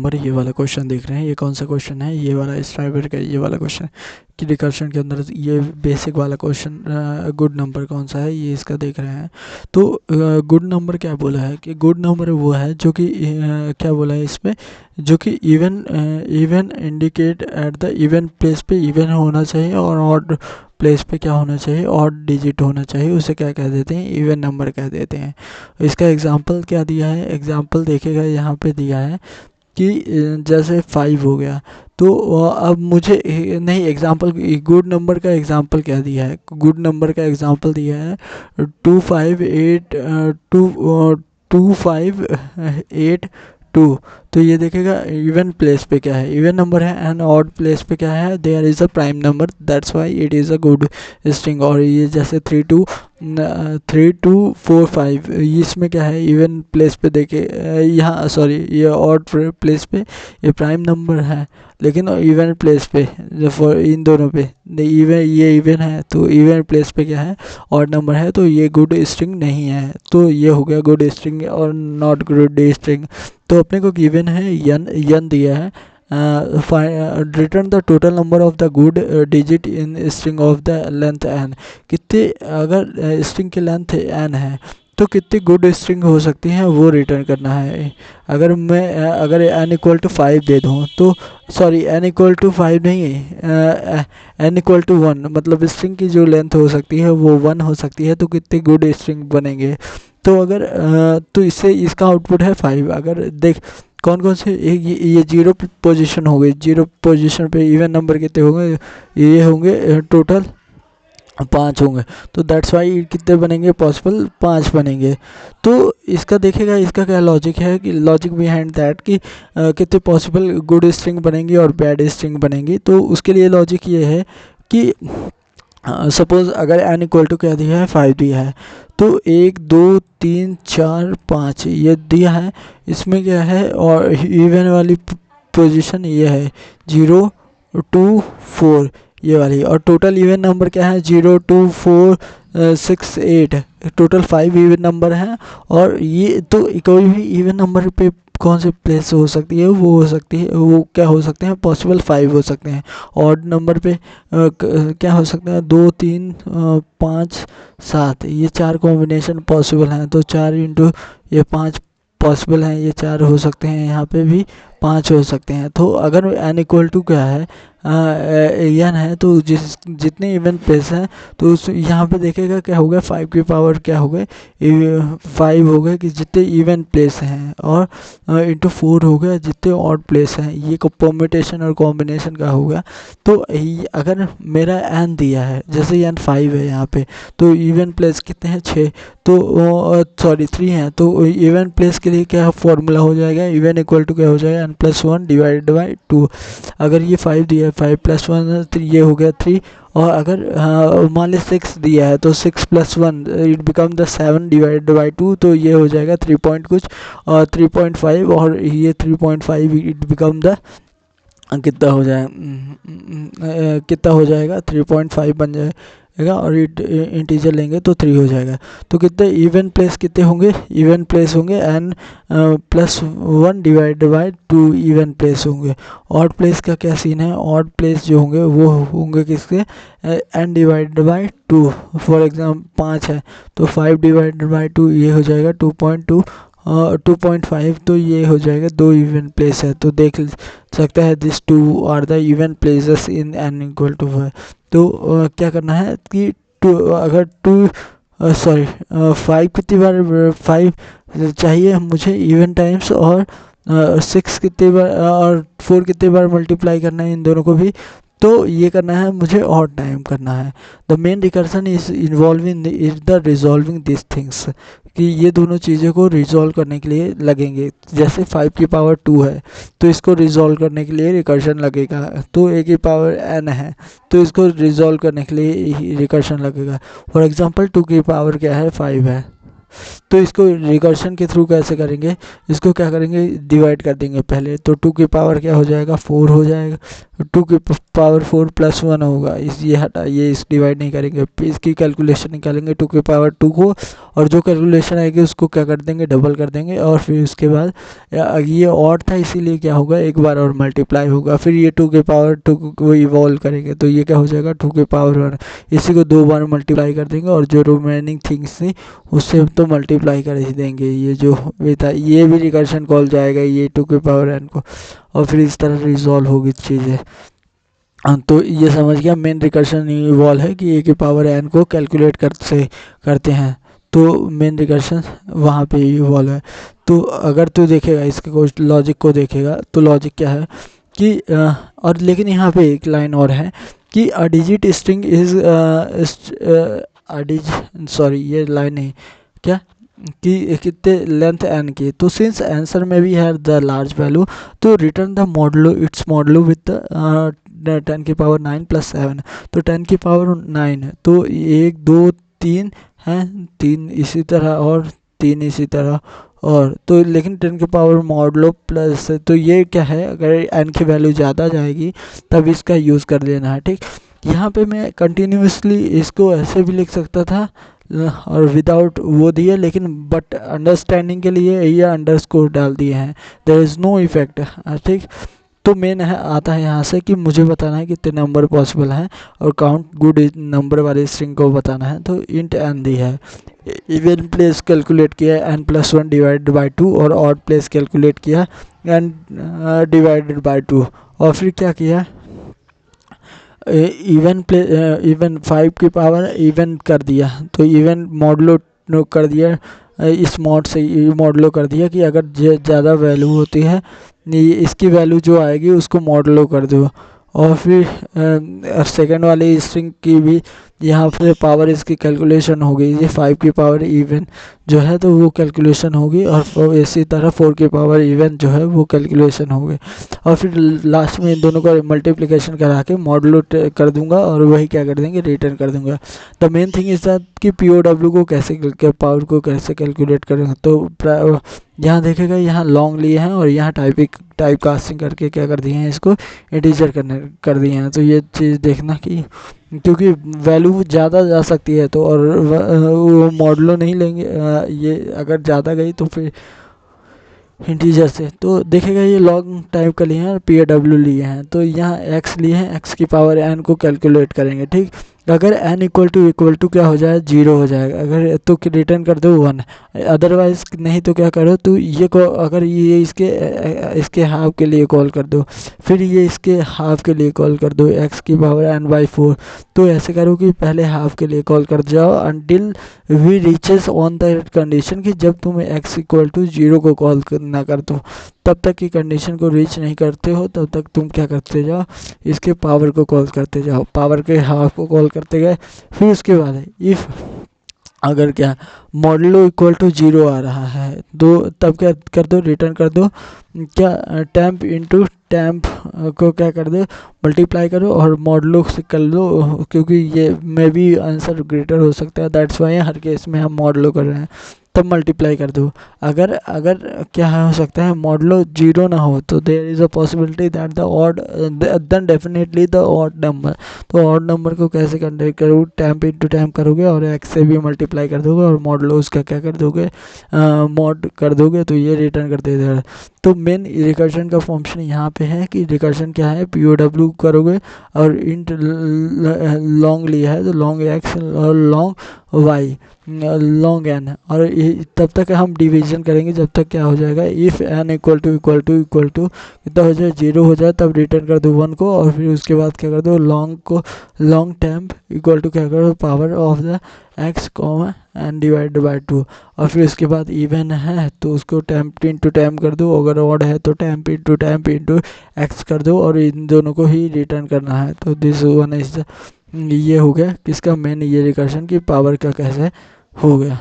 Number, ये वाला question देख रहे हैं। ये कौन सा क्वेश्चन है? ये वाला स्ट्राइबर का ये वाला क्वेश्चन कि रिकर्शन के अंदर ये बेसिक वाला क्वेश्चन गुड नंबर कौन सा है, ये इसका देख रहे हैं। तो गुड नंबर क्या बोला है कि गुड नंबर वो है जो कि क्या बोला है इसमें, जो कि even indicate at the even place पे इवन होना चाहिए और ऑड प्लेस पे क्या होना चाहिए, ऑड डिजिट होना चाहिए। उसे क्या कह देते हैं? इवन नंबर कह देते हैं। इसका एग्जांपल क्या दिया है? एग्जांपल देखिएगा यहाँ पे दिया है कि जैसे 5 हो गया, तो अब मुझे नहीं, एग्जांपल गुड नंबर का एग्जांपल क्या दिया है? गुड नंबर का एग्जांपल दिया है 258 तो ये देखेगा इवन प्लेस पे क्या है, इवन नंबर है, एंड ऑड प्लेस पे क्या है, there is a prime number, that's why it is a good string. और ये जैसे 3245 इसमें क्या है, इवन प्लेस पे देखे यहाँ सॉरी ये ऑड प्लेस पे ये प्राइम नंबर है, लेकिन इवन प्लेस पे फॉर इन दोनों पे इवन, ये इवन है तो इवन प्लेस पे क्या है, ऑड नंबर है, तो ये गुड स्ट्रिंग नहीं है। तो ये हो गया गुड स्ट्रिंग और नॉट गुड स्ट्रिंग। तो अपने को गिवन है यन दिया है, return the total number of the good digit in string of the length N. कितने अगर स्ट्रिंग की लेंथ एन है तो कितनी गुड स्ट्रिंग हो सकती है वो रिटर्न करना है। अगर एन इक्वल टू 5 दे दूँ तो सॉरी एन इक्वल टू 5 नहीं है, एन इक्वल टू 1, मतलब स्ट्रिंग की जो लेंथ हो सकती है वो 1 हो सकती है, तो कितने गुड स्ट्रिंग बनेंगे। तो अगर तो इससे इसका आउटपुट है 5। अगर देख कौन कौन से ये 0 पोजीशन हो गई, 0 पोजीशन पे इवन नंबर कितने होंगे, ये होंगे टोटल 5 होंगे, तो दैट्स वाई कितने बनेंगे, पॉसिबल 5 बनेंगे। तो इसका देखेगा इसका क्या लॉजिक है कि लॉजिक बिहाइंड दैट कि कितने पॉसिबल गुड स्ट्रिंग बनेंगी और बैड स्ट्रिंग बनेंगी। तो उसके लिए लॉजिक ये है कि सपोज अगर एन इक्वल टू क्या दिया है, 5 दिया है, तो 1 2 3 4 5 ये दिया है, इसमें क्या है और इवन वाली पोजीशन ये है 0 2 4 ये वाली, और टोटल इवन नंबर क्या है 0 2 4 6 8, टोटल 5 इवन नंबर हैं। और ये तो कोई भी इवन नंबर पे कौन सी प्लेस हो सकती है, वो हो सकती है, वो क्या हो सकते हैं, पॉसिबल 5 हो सकते हैं। ऑड नंबर पे क्या हो सकते हैं, 2 3 5 7, ये 4 कॉम्बिनेशन पॉसिबल हैं। तो 4 इंटू ये 5 पॉसिबल हैं, ये 4 हो सकते हैं, यहाँ पे भी 5 हो सकते हैं। तो अगर एन इक्वल टू क्या है एन है, तो जितने इवन प्लेस हैं तो उस यहाँ पे देखेगा क्या होगा, 5 की पावर क्या हो गए 5 हो गए कि जितने इवन प्लेस हैं, और इंटू 4 हो गया जितने ऑड प्लेस हैं। ये परम्यूटेशन और कॉम्बिनेशन का होगा। तो अगर मेरा एन दिया है, जैसे एन 5 है यहाँ पे, तो इवन प्लेस कितने हैं 6, तो सॉरी 3 हैं, तो इवन प्लेस के लिए क्या फॉर्मूला हो जाएगा, इवन इक्वल टू क्या हो जाएगा, n+1 डिवाइडेड बाई 2। अगर ये 5 दिया है, 5 + 1 3, ये हो गया 3। और अगर मान ली 6 दिया है, तो 6 + 1 it become the 7 divided by 2, तो ये हो जाएगा 3 पॉइंट कुछ और 3.5, और ये 3.5 इट बिकम द कितना हो जाए कितना हो जाएगा 3.5 बन जाएगा, और इंटीजर लेंगे तो 3 हो जाएगा। तो कितने इवन प्लेस कितने होंगे, इवन प्लेस होंगे n+1 divided by 2 even place होंगे। ऑड प्लेस का क्या सीन है, ऑड प्लेस जो होंगे वो होंगे किसके, n divided by 2। For example 5 है तो 5 डिवाइडेड बाई 2 ये हो जाएगा 2.2 2.5, तो ये हो जाएगा 2 इवन प्लेस है। तो देख सकता है this 2 are the even places in n equal to 5। तो क्या करना है कि अगर 5 कितनी बार 5 चाहिए मुझे इवन टाइम्स, और 6 कितनी बार और 4 कितनी बार मल्टीप्लाई करना है इन दोनों को भी, तो ये करना है मुझे ऑड टाइम करना है। The main recursion is involving is the resolving this things, कि ये दोनों चीज़ों को रिजॉल्व करने के लिए लगेंगे। जैसे 5 की पावर 2 है तो इसको रिजॉल्व करने के लिए रिकर्शन लगेगा, तो a की पावर n है तो इसको रिजॉल्व करने के लिए रिकर्शन लगेगा। फॉर एग्जांपल 2 की पावर क्या है 5 है, तो इसको रिकर्शन के थ्रू कैसे करेंगे, इसको क्या करेंगे डिवाइड कर देंगे पहले, तो 2 की पावर क्या हो जाएगा 4 हो जाएगा, 2 की पावर 4 प्लस 1 होगा, इस ये हटा, ये इस डिवाइड नहीं करेंगे, फिर इसकी कैलकुलेशन निकालेंगे 2 की पावर 2 को, और जो कैलकुलेशन आएगी उसको क्या कर देंगे, डबल कर देंगे, और फिर उसके बाद ये ऑड था इसीलिए क्या होगा, एक बार और मल्टीप्लाई होगा, फिर ये 2 की पावर 2 को इवॉल्व करेंगे तो ये क्या हो जाएगा 2 की पावर 1, इसी को 2 बार मल्टीप्लाई कर देंगे, और जो रिमेनिंग थिंग्स थी उससे तो मल्टीप्लाई कर ही देंगे, ये जो भी था ये भी रिकर्शन कॉल जाएगा ये 2 की पावर n को, और फिर इस तरह रिजॉल्व होगी चीज़ें। तो ये समझ गया मेन रिकर्शन इवॉल्व है कि ए की पावर n को कैलकुलेट करते हैं, तो मेन रिकर्शन वहाँ पे इवॉल्व है। तो अगर तू देखेगा इसके कुछ लॉजिक को देखेगा तो लॉजिक क्या है कि और लेकिन यहाँ पे एक लाइन और है कि a digit string is sorry ये लाइन नहीं क्या कि कितने लेंथ n की, तो सिंस आंसर में भी है द लार्ज वैल्यू तो return the modulo it's modulo with 10 की पावर 9 प्लस 7, तो 10 की पावर 9 है तो 1 2 3 है, 3 इसी तरह और 3 इसी तरह, और तो लेकिन 10 की पावर मॉडलो प्लस, तो ये क्या है अगर n की वैल्यू ज़्यादा जाएगी तब इसका यूज़ कर लेना है, ठीक। यहाँ पे मैं कंटिन्यूसली इसको ऐसे भी लिख सकता था और विदाउट वो दिए, लेकिन बट अंडरस्टैंडिंग के लिए ये अंडरस्कोर डाल दिए हैं, देयर इज़ नो इफेक्ट, ठीक। तो मेन है आता है यहाँ से कि मुझे बताना है कितने नंबर पॉसिबल हैं और काउंट गुड नंबर वाले स्ट्रिंग को बताना है, तो इंट n दी है, इवन प्लेस कैलकुलेट किया n प्लस 1 डिवाइडेड बाई 2, और ऑड प्लेस कैलकुलेट किया n डिवाइडेड बाई 2, और फिर क्या किया इवन 5 की पावर इवन कर दिया, तो इवन मॉडलो कर दिया, इस मॉड से मॉडलो कर दिया कि अगर ज़्यादा वैल्यू होती है इसकी वैल्यू जो आएगी उसको मॉडलो कर दो, और फिर सेकंड वाली स्ट्रिंग की भी यहाँ पे पावर इसकी कैलकुलेशन हो गई, ये 5 की पावर इवन जो है तो वो कैलकुलेशन होगी, और इसी तरह 4 की पावर इवन जो है वो कैलकुलेशन हो गई, और फिर लास्ट में इन दोनों का मल्टीप्लिकेशन करा के मॉडलो कर दूंगा और वही क्या कर देंगे रिटर्न कर दूंगा। The main thing is that कि POW को कैसे पावर को कैसे कैलकुलेट करेंगे, तो यहाँ देखेगा यहाँ लॉन्ग लिए हैं और यहाँ टाइप कास्टिंग करके क्या कर दिए हैं इसको इंटीजर कर दिए हैं, तो ये चीज़ देखना कि क्योंकि वैल्यू ज़्यादा जा सकती है तो, और वो मॉडलो नहीं लेंगे, ये अगर ज़्यादा गई तो फिर इंटीजर से, तो देखेगा ये लॉन्ग टाइप का लिए हैं और POW लिए हैं, तो यहाँ x लिए हैं, x की पावर n को कैलकुलेट करेंगे, ठीक। अगर n इक्वल टू क्या हो जाए 0 हो जाएगा, अगर तो रिटर्न कर दो 1, अदरवाइज नहीं तो क्या करो तो ये को अगर ये इसके हाफ के लिए कॉल कर दो, फिर ये इसके हाफ के लिए कॉल कर दो x की पावर n/4, तो ऐसे करो कि पहले हाफ के लिए कॉल कर जाओ until we reaches on the condition कि जब तुम x इक्वल टू 0 को कॉल ना कर दो, तब तक की कंडीशन को रीच नहीं करते हो तब तक तुम क्या करते जाओ इसके पावर को कॉल करते जाओ, पावर के हाफ को कॉल करते गए, फिर उसके बाद इफ़ अगर क्या मॉडलो इक्वल टू 0 आ रहा है तो तब क्या कर दो रिटर्न कर दो क्या टैम्प इनटू टैम्प को क्या कर दो मल्टीप्लाई करो और मॉडलो से कर लो, क्योंकि ये में भी आंसर ग्रेटर हो सकता है, दैट्स वाई हर केस में हम मॉडलो कर रहे हैं, तब मल्टीप्लाई कर दो। अगर क्या हो सकता है मॉडलो 0 ना हो तो there is a possibility that the odd then definitely the odd number, तो ऑड नंबर को कैसे कंडक्ट करो टैम्प इनटू टैम्प करोगे और x से भी मल्टीप्लाई कर दोगे और मॉडलो उसका क्या कर दोगे मॉड कर दोगे, तो ये रिटर्न कर देगा। तो मेन रिकर्शन का फंक्शन यहाँ पे है कि रिकर्शन क्या है POW करोगे और इंट लॉन्ग लिया है तो लॉन्ग x और लॉन्ग y लॉन्ग n, और तब तक हम डिवीजन करेंगे जब तक क्या हो जाएगा इफ़ n इक्वल टू कितना हो जाए 0 हो जाए तब रिटर्न कर दो 1 को, और फिर उसके बाद क्या कर दो लॉन्ग टैम्प इक्वल टू क्या करो power of the x n divide by 2, और फिर उसके बाद इवन है तो उसको टैम्प इनटू टैम्प कर दो, अगर ऑड है तो टैम्प इनटू x कर दो और इन दोनों को ही रिटर्न करना है। तो दिस वन इज ये हो गया किसका मेन ये रिकर्शन की पावर का कैसे हो गया।